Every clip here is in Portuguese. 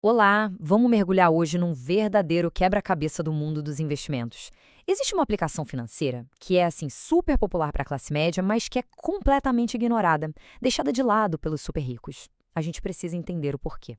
Olá, vamos mergulhar hoje num verdadeiro quebra-cabeça do mundo dos investimentos. Existe uma aplicação financeira que é assim super popular para a classe média, mas que é completamente ignorada, deixada de lado pelos super ricos. A gente precisa entender o porquê.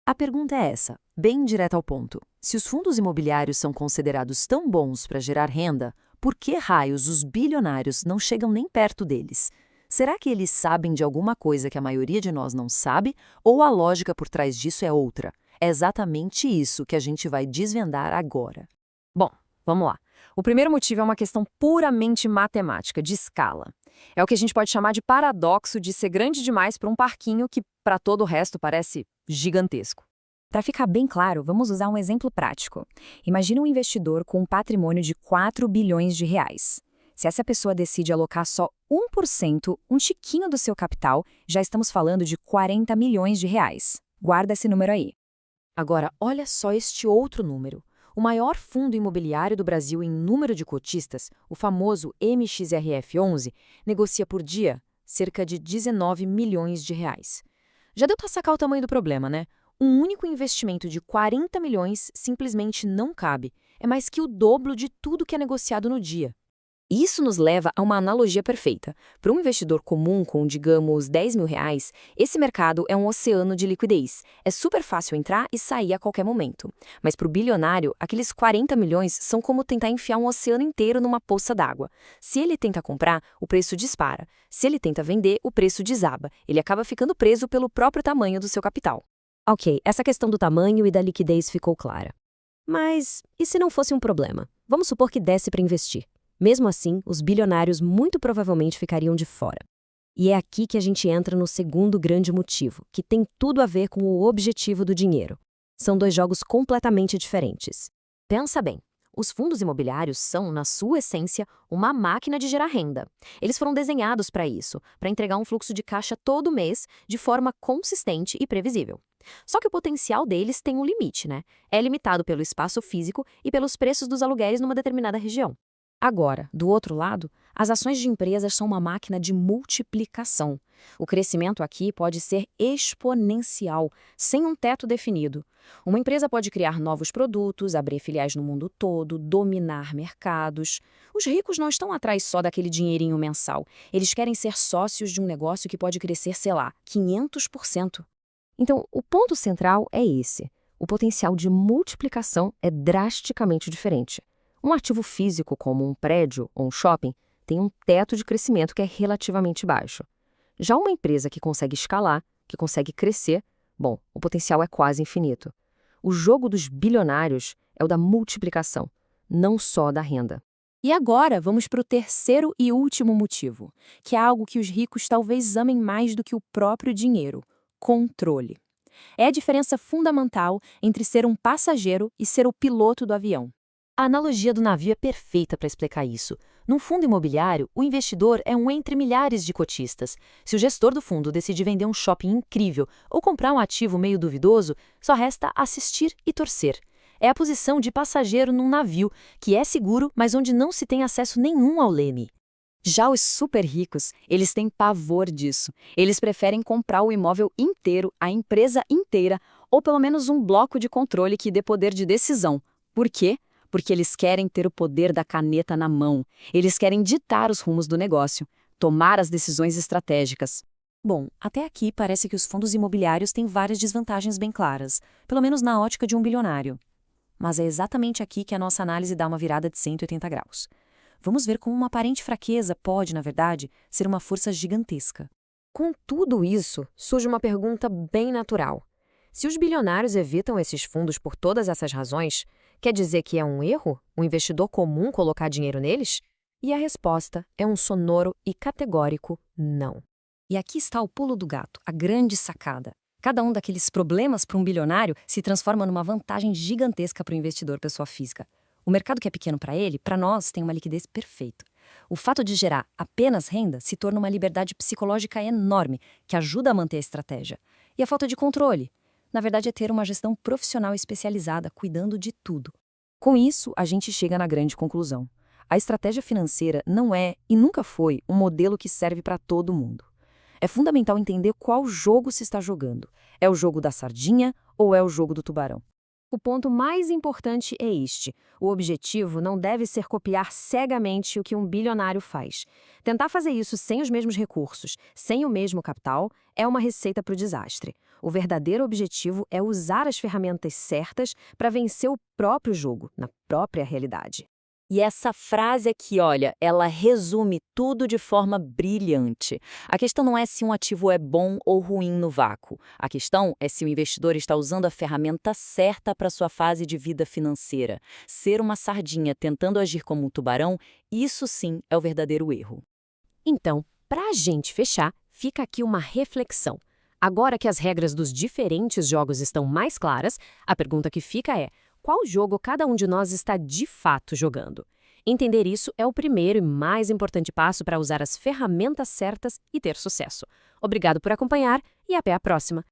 A pergunta é essa, bem direta ao ponto. Se os fundos imobiliários são considerados tão bons para gerar renda, por que raios os bilionários não chegam nem perto deles? Será que eles sabem de alguma coisa que a maioria de nós não sabe, ou a lógica por trás disso é outra? É exatamente isso que a gente vai desvendar agora. Bom, vamos lá. O primeiro motivo é uma questão puramente matemática, de escala. É o que a gente pode chamar de paradoxo de ser grande demais para um parquinho que, para todo o resto, parece gigantesco. Para ficar bem claro, vamos usar um exemplo prático. Imagine um investidor com um patrimônio de 4 bilhões de reais. Se essa pessoa decide alocar só 1%, um tiquinho do seu capital, já estamos falando de 40 milhões de reais. Guarda esse número aí. Agora, olha só este outro número. O maior fundo imobiliário do Brasil em número de cotistas, o famoso MXRF11, negocia por dia cerca de 19 milhões de reais. Já deu para sacar o tamanho do problema, né? Um único investimento de 40 milhões simplesmente não cabe. É mais que o dobro de tudo que é negociado no dia. Isso nos leva a uma analogia perfeita. Para um investidor comum com, digamos, 10 mil reais, esse mercado é um oceano de liquidez. É super fácil entrar e sair a qualquer momento. Mas para o bilionário, aqueles 40 milhões são como tentar enfiar um oceano inteiro numa poça d'água. Se ele tenta comprar, o preço dispara. Se ele tenta vender, o preço desaba. Ele acaba ficando preso pelo próprio tamanho do seu capital. Ok, essa questão do tamanho e da liquidez ficou clara. Mas e se não fosse um problema? Vamos supor que desse para investir. Mesmo assim, os bilionários muito provavelmente ficariam de fora. E é aqui que a gente entra no segundo grande motivo, que tem tudo a ver com o objetivo do dinheiro. São dois jogos completamente diferentes. Pensa bem, os fundos imobiliários são, na sua essência, uma máquina de gerar renda. Eles foram desenhados para isso, para entregar um fluxo de caixa todo mês, de forma consistente e previsível. Só que o potencial deles tem um limite, né? É limitado pelo espaço físico e pelos preços dos aluguéis numa determinada região. Agora, do outro lado, as ações de empresas são uma máquina de multiplicação. O crescimento aqui pode ser exponencial, sem um teto definido. Uma empresa pode criar novos produtos, abrir filiais no mundo todo, dominar mercados. Os ricos não estão atrás só daquele dinheirinho mensal. Eles querem ser sócios de um negócio que pode crescer, sei lá, 500%. Então, o ponto central é esse. O potencial de multiplicação é drasticamente diferente. Um ativo físico, como um prédio ou um shopping, tem um teto de crescimento que é relativamente baixo. Já uma empresa que consegue escalar, que consegue crescer, bom, o potencial é quase infinito. O jogo dos bilionários é o da multiplicação, não só da renda. E agora vamos para o terceiro e último motivo, que é algo que os ricos talvez amem mais do que o próprio dinheiro: controle. É a diferença fundamental entre ser um passageiro e ser o piloto do avião. A analogia do navio é perfeita para explicar isso. Num fundo imobiliário, o investidor é um entre milhares de cotistas. Se o gestor do fundo decidir vender um shopping incrível ou comprar um ativo meio duvidoso, só resta assistir e torcer. É a posição de passageiro num navio, que é seguro, mas onde não se tem acesso nenhum ao leme. Já os super ricos, eles têm pavor disso. Eles preferem comprar o imóvel inteiro, a empresa inteira, ou pelo menos um bloco de controle que dê poder de decisão. Por quê? Porque eles querem ter o poder da caneta na mão. Eles querem ditar os rumos do negócio, tomar as decisões estratégicas. Bom, até aqui parece que os fundos imobiliários têm várias desvantagens bem claras, pelo menos na ótica de um bilionário. Mas é exatamente aqui que a nossa análise dá uma virada de 180 graus. Vamos ver como uma aparente fraqueza pode, na verdade, ser uma força gigantesca. Com tudo isso, surge uma pergunta bem natural. Se os bilionários evitam esses fundos por todas essas razões, quer dizer que é um erro o investidor comum colocar dinheiro neles? E a resposta é um sonoro e categórico não. E aqui está o pulo do gato, a grande sacada. Cada um daqueles problemas para um bilionário se transforma numa vantagem gigantesca para o investidor pessoa física. O mercado que é pequeno para ele, para nós, tem uma liquidez perfeita. O fato de gerar apenas renda se torna uma liberdade psicológica enorme, que ajuda a manter a estratégia. E a falta de controle? Na verdade, é ter uma gestão profissional especializada, cuidando de tudo. Com isso, a gente chega na grande conclusão. A estratégia financeira não é, e nunca foi, um modelo que serve para todo mundo. É fundamental entender qual jogo se está jogando. É o jogo da sardinha ou é o jogo do tubarão? O ponto mais importante é este: o objetivo não deve ser copiar cegamente o que um bilionário faz. Tentar fazer isso sem os mesmos recursos, sem o mesmo capital, é uma receita para o desastre. O verdadeiro objetivo é usar as ferramentas certas para vencer o próprio jogo, na própria realidade. E essa frase aqui, olha, ela resume tudo de forma brilhante. A questão não é se um ativo é bom ou ruim no vácuo. A questão é se o investidor está usando a ferramenta certa para sua fase de vida financeira. Ser uma sardinha tentando agir como um tubarão, isso sim é o verdadeiro erro. Então, para a gente fechar, fica aqui uma reflexão. Agora que as regras dos diferentes jogos estão mais claras, a pergunta que fica é: qual jogo cada um de nós está de fato jogando? Entender isso é o primeiro e mais importante passo para usar as ferramentas certas e ter sucesso. Obrigado por acompanhar e até a próxima!